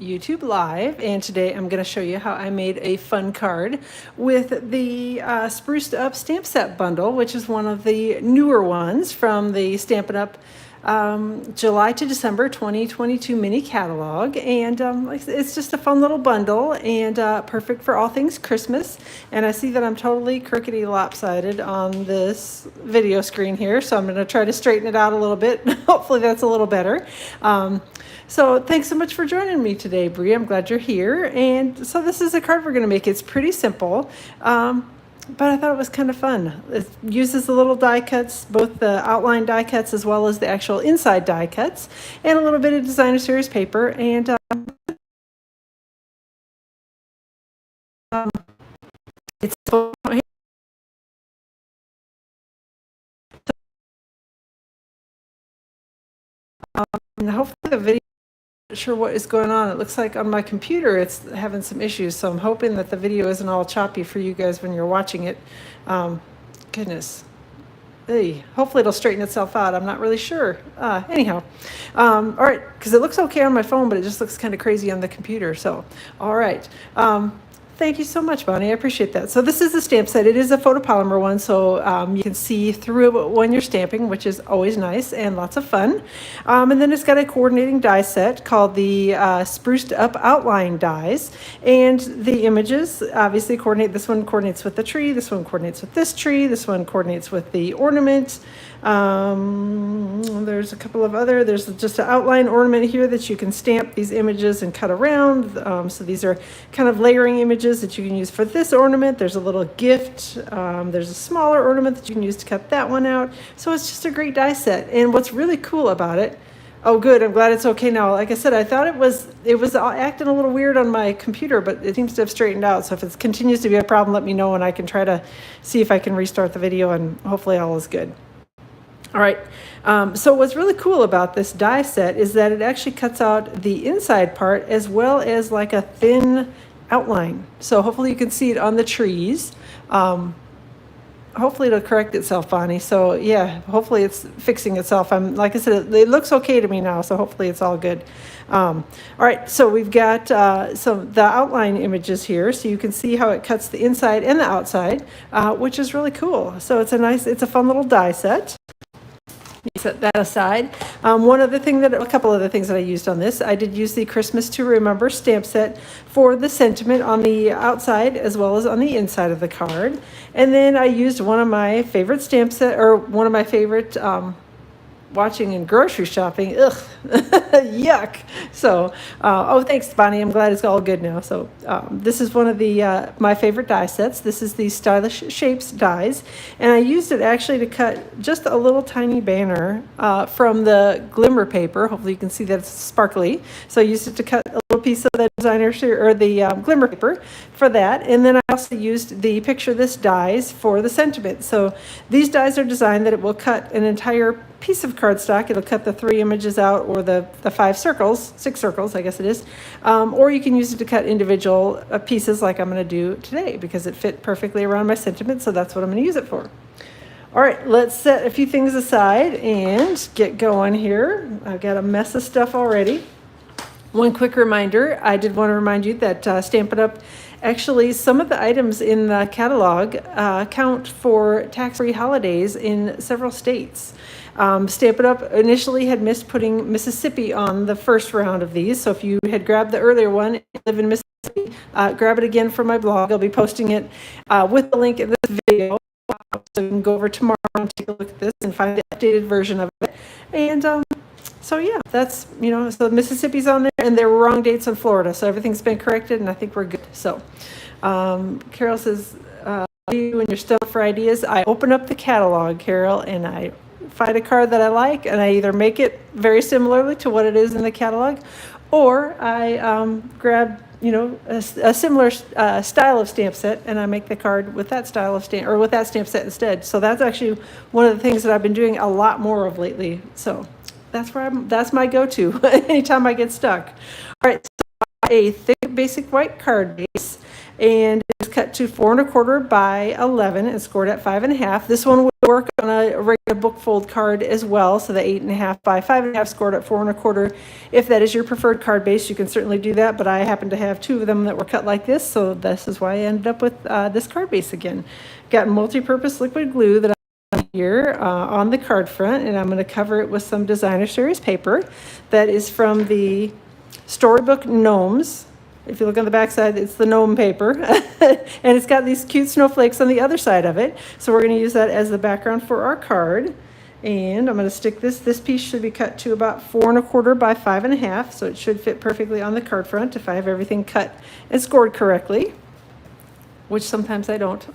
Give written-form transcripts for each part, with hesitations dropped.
YouTube Live, and today I'm going to show you how I made a fun card with the Spruced Up stamp set bundle, which is one of the newer ones from the Stampin' Up! July to December 2022 mini catalog. And it's just a fun little bundle and perfect for all things Christmas. And I see that I'm totally crookedy lopsided on this video screen here, so I'm going to try to straighten it out a little bit. Hopefully that's a little better. So thanks so much for joining me today, Bree. I'm glad you're here. And so this is a card we're going to make. It's pretty simple. But I thought it was kind of fun. It uses the little die cuts, both the outline die cuts as well as the actual inside die cuts, and a little bit of designer series paper. And it's and hopefully the video. Not sure what is going on. It looks like on my computer it's having some issues, so I'm hoping that the video isn't all choppy for you guys when you're watching it. Goodness. Hey, hopefully it'll straighten itself out. I'm not really sure. Anyhow, all right, because it looks okay on my phone, but it just looks kind of crazy on the computer. So, all right. Thank you so much, Bonnie. I appreciate that. So this is a stamp set. It is a photopolymer one, so you can see through it when you're stamping, which is always nice and lots of fun. And then it's got a coordinating die set called the Spruced Up Outline Dies. And the images obviously coordinate. This one coordinates with the tree. This one coordinates with this tree. This one coordinates with the ornament. There's a couple of other, there's just an outline ornament here that you can stamp these images and cut around. So these are kind of layering images that you can use for this ornament. There's a little gift. There's a smaller ornament that you can use to cut that one out. So it's just a great die set. And what's really cool about it, oh good, I'm glad it's okay now. Like I said, I thought it was acting a little weird on my computer, but it seems to have straightened out. So if it continues to be a problem, let me know and I can try to see if I can restart the video, and hopefully all is good. All right, so what's really cool about this die set is that it actually cuts out the inside part as well as like a thin outline. So hopefully you can see it on the trees. Hopefully it'll correct itself, Bonnie. So yeah, hopefully it's fixing itself. Like I said, it looks okay to me now, so hopefully it's all good. All right, so we've got the outline images here, so you can see how it cuts the inside and the outside, which is really cool. So it's a fun little die set. Set that aside. A couple other things that I used on this. I did use the Christmas to Remember stamp set for the sentiment on the outside as well as on the inside of the card. And then I used one of my favorite stamp set, or one of my favorite watching and grocery shopping. Ugh, yuck. So, oh, thanks, Bonnie. I'm glad it's all good now. So, this is one of the my favorite die sets. This is the Stylish Shapes dies, and I used it actually to cut just a little tiny banner from the glimmer paper. Hopefully, you can see that it's sparkly. So, I used it to cut a little piece of the designer or the glimmer paper for that, and then I also used the Picture This dies for the sentiment. So, these dies are designed that it will cut an entire piece of cardstock. It'll cut the 3 images out, or the 6 circles, I guess it is. Or you can use it to cut individual pieces like I'm going to do today, because it fit perfectly around my sentiment, so that's what I'm going to use it for. All right, let's set a few things aside and get going here. I've got a mess of stuff already. One quick reminder, I did want to remind you that Stampin' Up! Actually, some of the items in the catalog count for tax-free holidays in several states. Stampin' Up! Initially had missed putting Mississippi on the first round of these, so if you had grabbed the earlier one and live in Mississippi, grab it again from my blog. I'll be posting it with the link in this video, so you can go over tomorrow and take a look at this and find the updated version of it. And so yeah, that's, so Mississippi's on there, and there were wrong dates in Florida, so everything's been corrected, and I think we're good. So Carol says, when you're stumped for ideas, I open up the catalog, Carol, and I find a card that I like, and I either make it very similarly to what it is in the catalog, or I grab a similar style of stamp set, and I make the card with that style of stamp, or with that stamp set instead. So that's actually one of the things that I've been doing a lot more of lately. So that's my go-to anytime I get stuck. All right, so a thick basic white card base. and it's cut to 4¼ by 11 and scored at 5½. This one would work on a regular book fold card as well, so the 8½ by 5½ scored at 4¼ if that is your preferred card base. You can certainly do that, but I happen to have 2 of them that were cut like this, so this is why I ended up with this card base again. Got multi-purpose liquid glue that here on the card front, and I'm going to cover it with some designer series paper that is from the Storybook Gnomes. If you look on the back side, it's the gnome paper, and it's got these cute snowflakes on the other side of it. So we're going to use that as the background for our card, and I'm going to stick this piece should be cut to about 4¼ by 5½, so it should fit perfectly on the card front if I have everything cut and scored correctly, which sometimes I don't.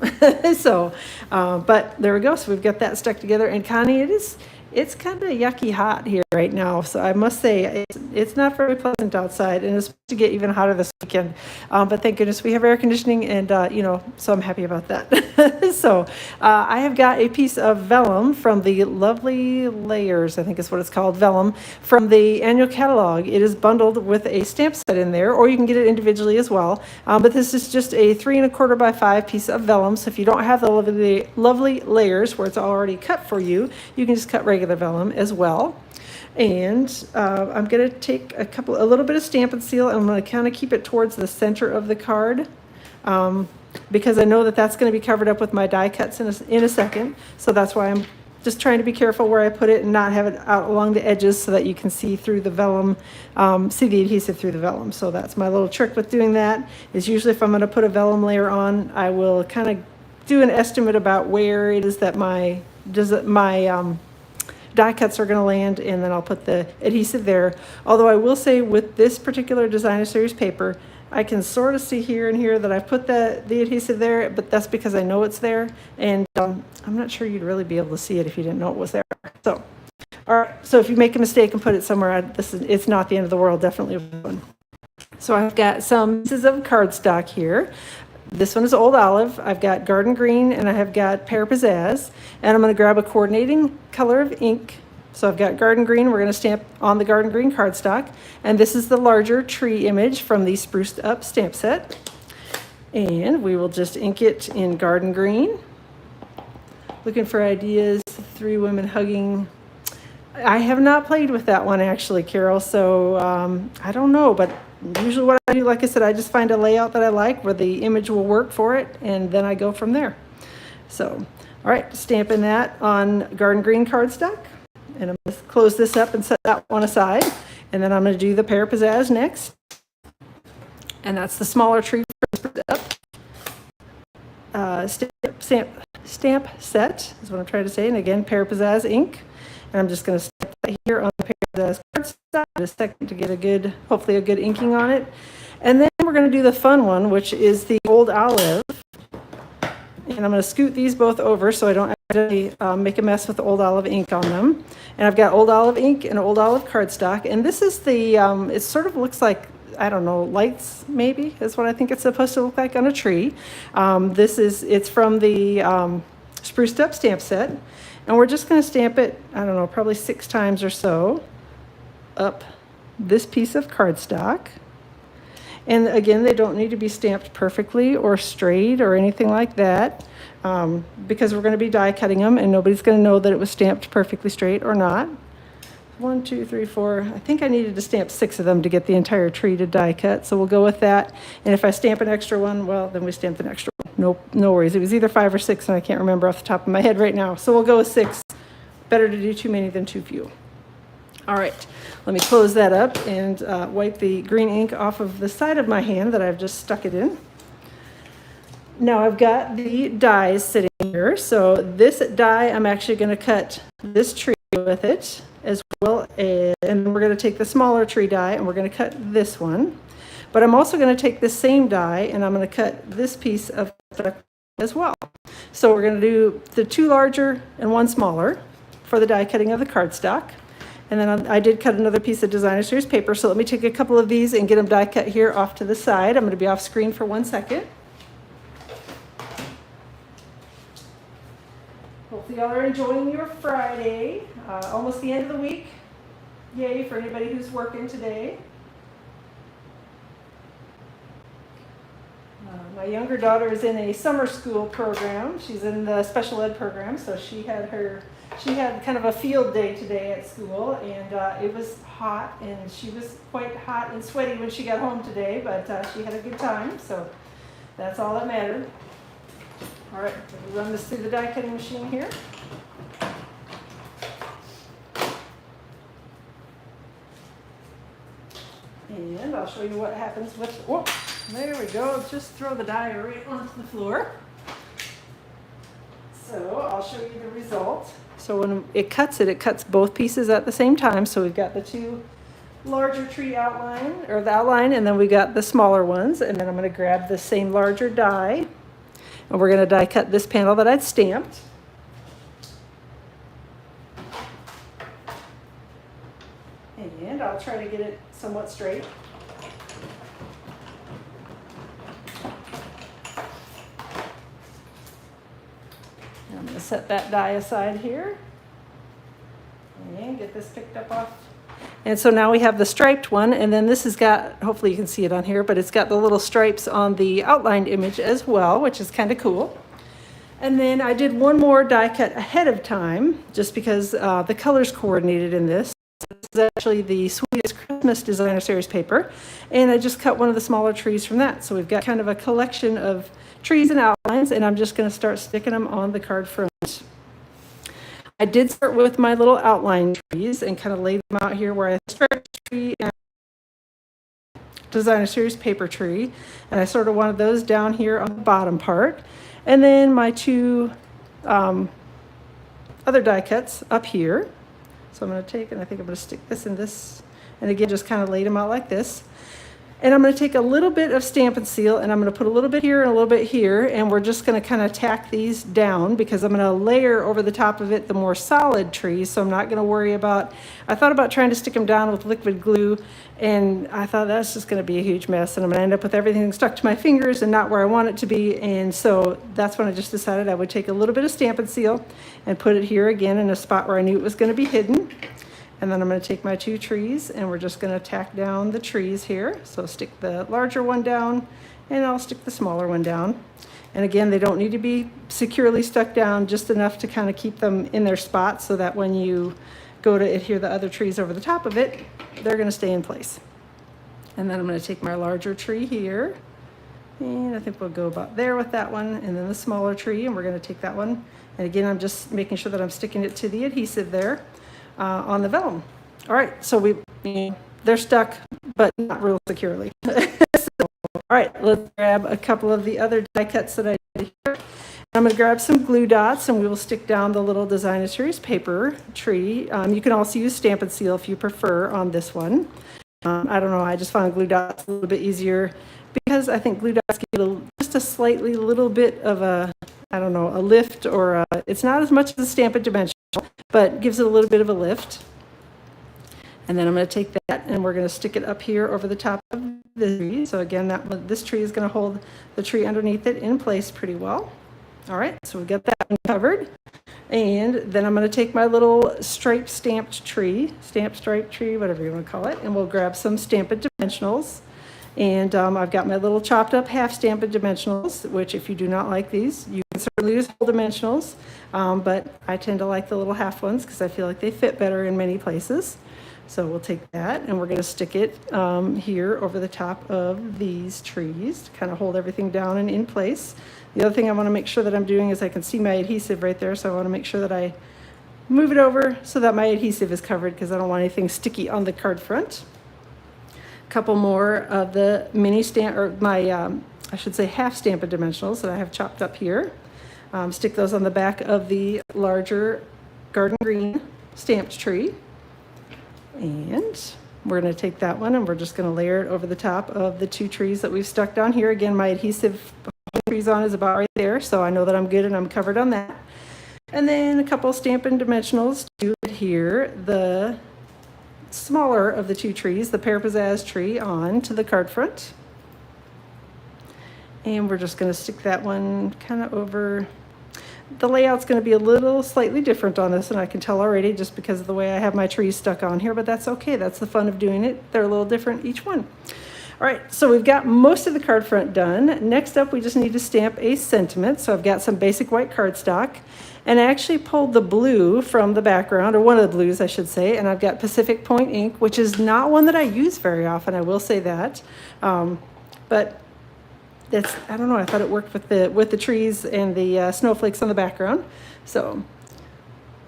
So, but there we go. So we've got that stuck together. And Connie, it's kind of yucky hot here right now. So I must say it's not very pleasant outside, and it's supposed to get even hotter this weekend. But thank goodness we have air conditioning, and so I'm happy about that. So I have got a piece of vellum from the Lovely Layers, I think is what it's called, vellum, from the annual catalog. It is bundled with a stamp set in there, or you can get it individually as well. But this is just a 3¼ by 5 piece of vellum. So if you don't have the Lovely Layers where it's already cut for you, you can just cut regular vellum as well. And I'm going to take a little bit of Stampin' Seal, and I'm going to kind of keep it towards the center of the card, because I know that that's going to be covered up with my die cuts in a second. So that's why I'm just trying to be careful where I put it and not have it out along the edges so that you can see through the vellum, see the adhesive through the vellum. So that's my little trick with doing that, is usually if I'm going to put a vellum layer on, I will kind of do an estimate about where it is that my die cuts are going to land, and then I'll put the adhesive there. Although I will say with this particular designer series paper, I can sort of see here and here that I've put the adhesive there, but that's because I know it's there, and I'm not sure you'd really be able to see it if you didn't know it was there. So, all right, so if you make a mistake and put it somewhere, it's not the end of the world, definitely. So I've got some pieces of cardstock here. This one is Old Olive. I've got Garden Green, and I have got Pear Pizzazz. And I'm going to grab a coordinating color of ink. So I've got Garden Green. We're going to stamp on the Garden Green cardstock. And this is the larger tree image from the Spruced Up stamp set. And we will just ink it in Garden Green. Looking for ideas, 3 women hugging. I have not played with that one actually, Carol, so I don't know, but usually what I do, like I said, I just find a layout that I like where the image will work for it, and then I go from there. So, all right, stamping that on Garden Green cardstock, and I'm going to close this up and set that one aside, and then I'm going to do the Pear Pizzazz next, and that's the smaller tree up stamp set is what I'm trying to say, and again, Pear Pizzazz ink. And I'm just going to stick that here on the Pear cardstock in a second to get hopefully a good inking on it. And then we're going to do the fun one, which is the Old Olive. And I'm going to scoot these both over so I don't actually make a mess with the Old Olive ink on them. And I've got Old Olive ink and Old Olive cardstock. And this is the, it sort of looks like, I don't know, lights maybe is what I think it's supposed to look like on a tree. It's from the Spruced Up stamp set. And we're just going to stamp it, I don't know, probably 6 times or so up this piece of cardstock. And again, they don't need to be stamped perfectly or straight or anything like that, because we're going to be die cutting them, and nobody's going to know that it was stamped perfectly straight or not. 1, 2, 3, 4. I think I needed to stamp 6 of them to get the entire tree to die cut, so we'll go with that. And if I stamp an extra one, well, then we stamp an extra one. No worries. It was either 5 or 6, and I can't remember off the top of my head right now. So we'll go with 6. Better to do too many than too few. All right, let me close that up and wipe the green ink off of the side of my hand that I've just stuck it in. Now I've got the dies sitting here. So this die, I'm actually going to cut this tree with it as well, and we're going to take the smaller tree die and we're going to cut this one. But I'm also going to take the same die and I'm going to cut this piece of as well. So we're going to do the 2 larger and 1 smaller for the die cutting of the cardstock. And then I did cut another piece of designer series paper. So let me take a couple of these and get them die cut here off to the side. I'm going to be off screen for 1 second. Hopefully y'all are enjoying your Friday. Almost the end of the week. Yay for anybody who's working today. My younger daughter is in a summer school program. She's in the special ed program, so she had kind of a field day today at school, and it was hot, and she was quite hot and sweaty when she got home today, but she had a good time, so that's all that mattered. All right, we'll run this through the die cutting machine here. And I'll show you what happens with, whoop, there we go, just throw the die right onto the floor. So I'll show you the result. So when it cuts both pieces at the same time. So we've got the two larger tree outline, or the outline, and then we got the smaller ones. And then I'm going to grab the same larger die, and we're going to die cut this panel that I'd stamped. And I'll try to get it somewhat straight. And I'm going to set that die aside here and get this picked up off. And so now we have the striped one, and then this has got, hopefully you can see it on here, but it's got the little stripes on the outlined image as well, which is kind of cool. And then I did one more die cut ahead of time, just because the colors coordinated in this. This is actually the Sweetest Christmas Designer Series paper, and I just cut one of the smaller trees from that. So we've got kind of a collection of trees and outlines, and I'm just going to start sticking them on the card front. I did start with my little outline trees and kind of laid them out here where I started tree and Designer Series paper tree, and I sort of wanted those down here on the bottom part, and then my two other die cuts up here. So I'm going to take, and I think I'm going to stick this in this, and again, just kind of laid them out like this. And I'm going to take a little bit of Stampin' Seal, and I'm going to put a little bit here and a little bit here, and we're just going to kind of tack these down because I'm going to layer over the top of it the more solid trees, so I'm not going to worry about, I thought about trying to stick them down with liquid glue, and I thought that's just going to be a huge mess, and I'm going to end up with everything stuck to my fingers and not where I want it to be, and so that's when I just decided I would take a little bit of Stampin' Seal and put it here again in a spot where I knew it was going to be hidden. And then I'm going to take my two trees, and we're just going to tack down the trees here. So stick the larger one down, and I'll stick the smaller one down. And again, they don't need to be securely stuck down, just enough to kind of keep them in their spots so that when you go to adhere the other trees over the top of it, they're going to stay in place. And then I'm going to take my larger tree here, and I think we'll go about there with that one, and then the smaller tree, and we're going to take that one. And again, I'm just making sure that I'm sticking it to the adhesive there. On the vellum. All right, so they're stuck, but not real securely. So, all right, let's grab a couple of the other die cuts that I did here. I'm going to grab some glue dots, and we will stick down the little Designer Series paper tree. You can also use Stampin' Seal if you prefer on this one. I don't know, I just found glue dots a little bit easier because I think glue dots give it just a slightly little bit of a, I don't know, a lift, or it's not as much as a Stampin' Dimensional, but gives it a little bit of a lift. And then I'm going to take that, and we're going to stick it up here over the top of the tree. So again, this tree is going to hold the tree underneath it in place pretty well. All right, so we've got that one covered. And then I'm going to take my little striped tree, whatever you want to call it, and we'll grab some Stampin' Dimensionals. And I've got my little chopped up half Stampin' Dimensionals, which if you do not like these, you can certainly use whole dimensionals, but I tend to like the little half ones because I feel like they fit better in many places. So we'll take that, and we're going to stick it here over the top of these trees to kind of hold everything down and in place. The other thing I want to make sure that I'm doing is I can see my adhesive right there, so I want to make sure that I move it over so that my adhesive is covered because I don't want anything sticky on the card front. Couple more of the mini stamp, or my I should say half Stampin' Dimensionals that I have chopped up here. Stick those on the back of the larger garden green stamped tree, and we're going to take that one, and we're just going to layer it over the top of the two trees that we've stuck down here. Again, my adhesive trees on is about right there, so I know that I'm good and I'm covered on that. And then a couple Stampin' Dimensionals to adhere the smaller of the two trees, the Pear Pizzazz tree, on to the card front. And we're just going to stick that one kind of over. The layout's going to be a little slightly different on this, and I can tell already just because of the way I have my trees stuck on here, but that's okay. That's the fun of doing it. They're a little different, each one. All right, so we've got most of the card front done. Next up, we just need to stamp a sentiment. So I've got some basic white cardstock, and I actually pulled the blue from the background, or one of the blues, I should say, and I've got Pacific Point ink, which is not one that I use very often, I will say that. But that's, I don't know, I thought it worked with the trees and the snowflakes on the background. So,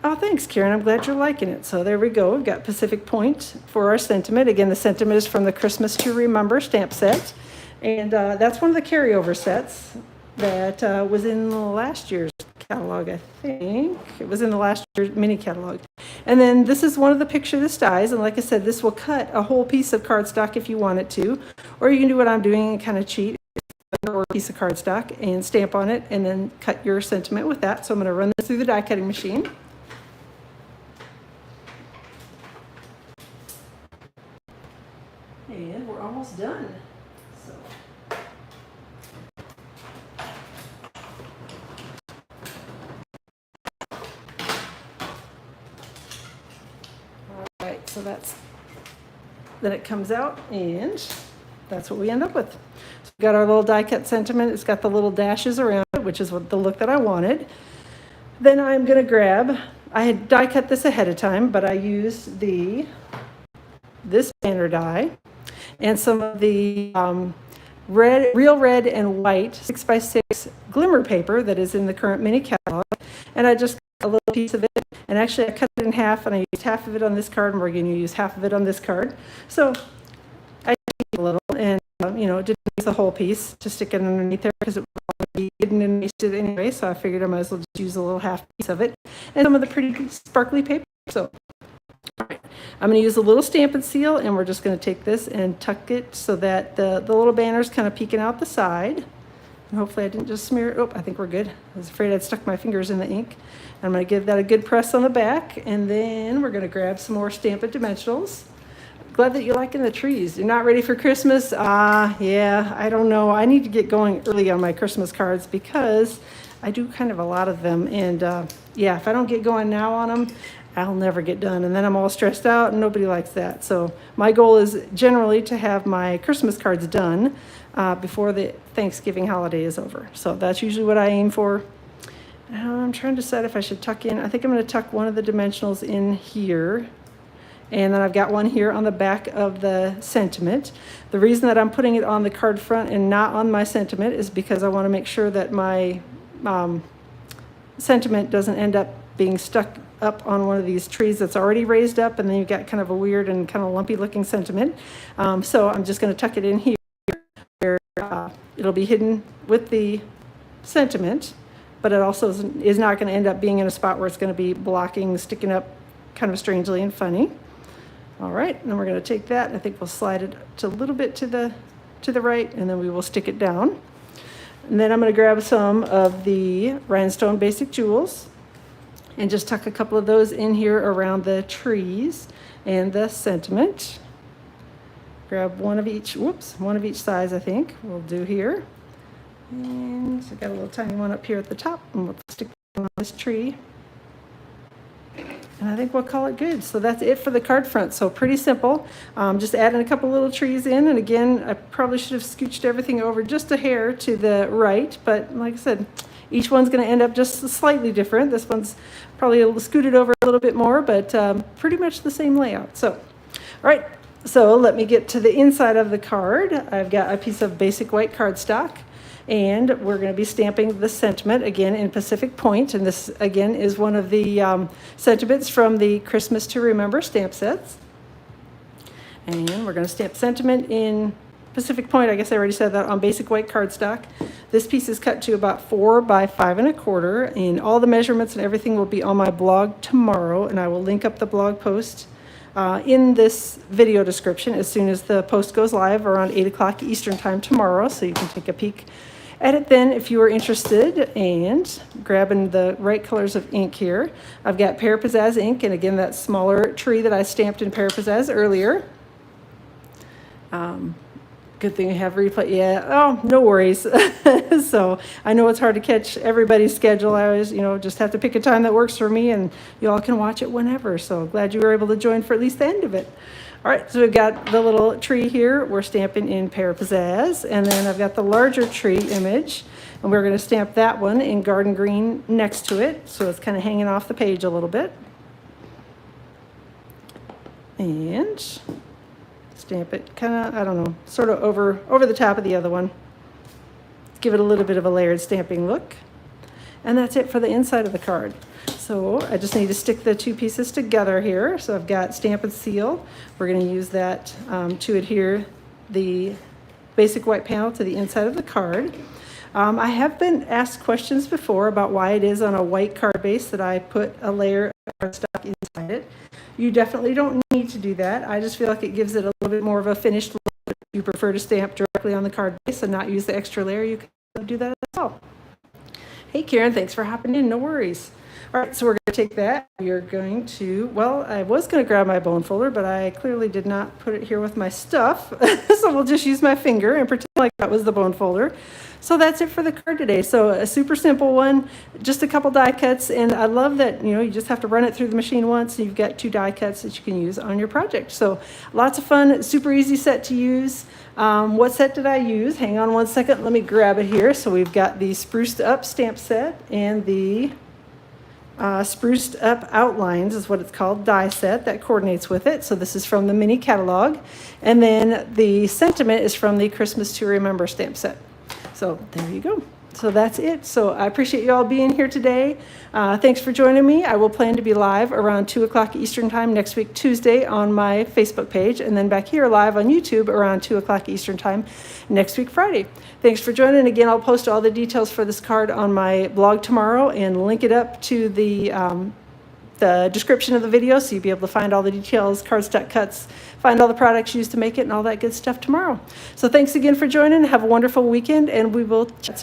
oh, thanks, Karen. I'm glad you're liking it. So there we go. We've got Pacific Point for our sentiment. Again, the sentiment is from the Christmas to Remember stamp set. And that's one of the carryover sets that was in last year's catalog, I think. It was in the last year's mini catalog. And then this is one of the picture this dies. And like I said, this will cut a whole piece of cardstock if you want it to. Or you can do what I'm doing and kind of cheat, or a piece of cardstock and stamp on it and then cut your sentiment with that. So I'm going to run this through the die cutting machine. And we're almost done. So. All right, so then it comes out, and that's what we end up with. So we've got our little die cut sentiment. It's got the little dashes around it, which is what the look that I wanted. Then I'm going to grab, I had die cut this ahead of time, but I used this banner die and some of the real red and white 6x6 glimmer paper that is in the current mini catalog. And I just cut a little piece of it, and actually I cut it in half, and I used half of it on this card, and we're going to use half of it on this card. So I did a little, and didn't use the whole piece to stick it underneath there because it would be hidden and wasted anyway. So I figured I might as well just use a little half piece of it and some of the pretty sparkly paper. So. All right, I'm going to use a little Stampin' Seal, and we're just going to take this and tuck it so that the little banner's kind of peeking out the side. And hopefully I didn't just smear it. Oh, I think we're good. I was afraid I'd stuck my fingers in the ink. I'm going to give that a good press on the back, and then we're going to grab some more Stampin' Dimensionals. Glad that you're liking the trees. You're not ready for Christmas? Yeah, I don't know. I need to get going early on my Christmas cards because I do kind of a lot of them. And yeah, if I don't get going now on them, I'll never get done, and then I'm all stressed out, and nobody likes that. So my goal is generally to have my Christmas cards done before the Thanksgiving holiday is over. So that's usually what I aim for. I'm trying to decide if I should tuck in. I think I'm going to tuck one of the dimensionals in here, and then I've got one here on the back of the sentiment. The reason that I'm putting it on the card front and not on my sentiment is because I want to make sure that my sentiment doesn't end up being stuck up on one of these trees that's already raised up, and then you've got kind of a weird and kind of lumpy looking sentiment. So I'm just going to tuck it in here where it'll be hidden with the sentiment, but it also is not going to end up being in a spot where it's going to be blocking, sticking up kind of strangely and funny. All right, and then we're going to take that, and I think we'll slide it a little bit to the right, and then we will stick it down. And then I'm going to grab some of the Rhinestone Basic Jewels and just tuck a couple of those in here around the trees and the sentiment. Grab one of each size, I think we'll do here. And I got a little tiny one up here at the top, and we'll stick it on this tree. And I think we'll call it good. So that's it for the card front. So pretty simple. Just adding a couple little trees in. And again, I probably should have scooched everything over just a hair to the right. But like I said, each one's going to end up just slightly different. This one's probably scooted over a little bit more, but pretty much the same layout. So, all right. So let me get to the inside of the card. I've got a piece of basic white cardstock, and we're going to be stamping the sentiment again in Pacific Point. And this again is one of the sentiments from the Christmas to Remember stamp sets. And we're going to stamp sentiment in Pacific Point. I guess I already said that, on basic white cardstock. This piece is cut to about 4 by 5 1/4, and all the measurements and everything will be on my blog tomorrow, and I will link up the blog post in this video description as soon as the post goes live around 8 o'clock Eastern time tomorrow, so you can take a peek at it then if you are interested. And grabbing the right colors of ink here, I've got Pear Pizzazz ink, and again that smaller tree that I stamped in Pear Pizzazz earlier. Good thing I have replay. Yeah, oh, no worries. So I know it's hard to catch everybody's schedule. I always, just have to pick a time that works for me, and you all can watch it whenever. So glad you were able to join for at least the end of it. All right, so we've got the little tree here. We're stamping in Pear Pizzazz. And then I've got the larger tree image. And we're going to stamp that one in Garden Green next to it. So it's kind of hanging off the page a little bit. And stamp it kind of, I don't know, sort of over the top of the other one. Give it a little bit of a layered stamping look. And that's it for the inside of the card. So I just need to stick the two pieces together here. So I've got Stampin' Seal. We're going to use that to adhere the basic white panel to the inside of the card. I have been asked questions before about why it is on a white card base that I put a layer of cardstock inside it. You definitely don't need to do that. I just feel like it gives it a little bit more of a finished look. If you prefer to stamp directly on the card base and not use the extra layer, you can do that as well. Hey Karen, thanks for hopping in, no worries. All right, so we're going to take that. You're going to, well, I was going to grab my bone folder, but I clearly did not put it here with my stuff. So we'll just use my finger and pretend like that was the bone folder. So that's it for the card today. So a super simple one, just a couple die cuts. And I love that, you know, you just have to run it through the machine once and you've got 2 die cuts that you can use on your project. So lots of fun, super easy set to use. What set did I use? Hang on one second, let me grab it here. So we've got the Spruced Up stamp set and the Spruced Up Outlines is what it's called, die set that coordinates with it. So this is from the mini catalog. And then the Sentiment is from the Christmas to Remember stamp set. So there you go. So that's it. So I appreciate you all being here today. Thanks for joining me. I will plan to be live around 2 o'clock Eastern time next week, Tuesday, on my Facebook page, and then back here live on YouTube around 2 o'clock Eastern time next week, Friday. Thanks for joining. Again, I'll post all the details for this card on my blog tomorrow and link it up to the description of the video, so you'll be able to find all the details, cardstock cuts, find all the products used to make it, and all that good stuff tomorrow. So thanks again for joining. Have a wonderful weekend, and we will chat soon.